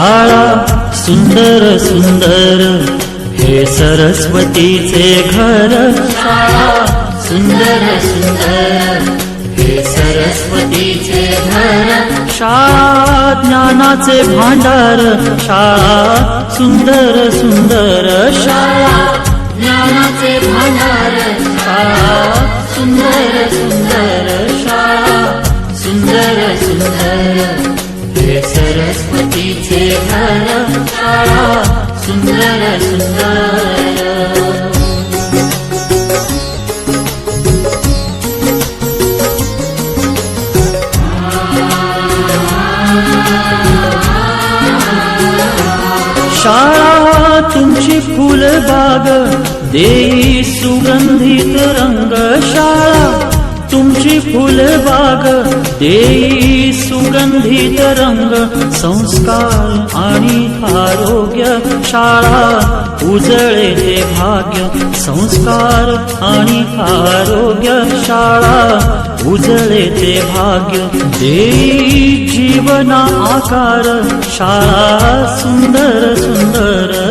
शाळा सुंदर सुंदर हे सरस्वतीचे घर. शाळा सुंदर सुंदर हे सरस्वतीचे घर. शाळा ज्ञानाचे भांडार. शाळा सुंदर सुंदर. शाळा ज्ञानाचे भांडार. शाळा सुंदर सुंदर. शाळा सुंदर सुंदर हे सरस्वतीचे घर. शाळा सुंदर सुंदर. शाळा तुमची फुलबाग देई सुगंधित रंग. शाळा तुमची फुलबाग देई सुगंधित रंग. संस्कार आणि आरोग्य शाळा उजळे ते भाग्य. संस्कार आणि आरोग्य शाळा उजळे ते भाग्य. देई जीवना आकार. शाळा सुंदर सुंदर.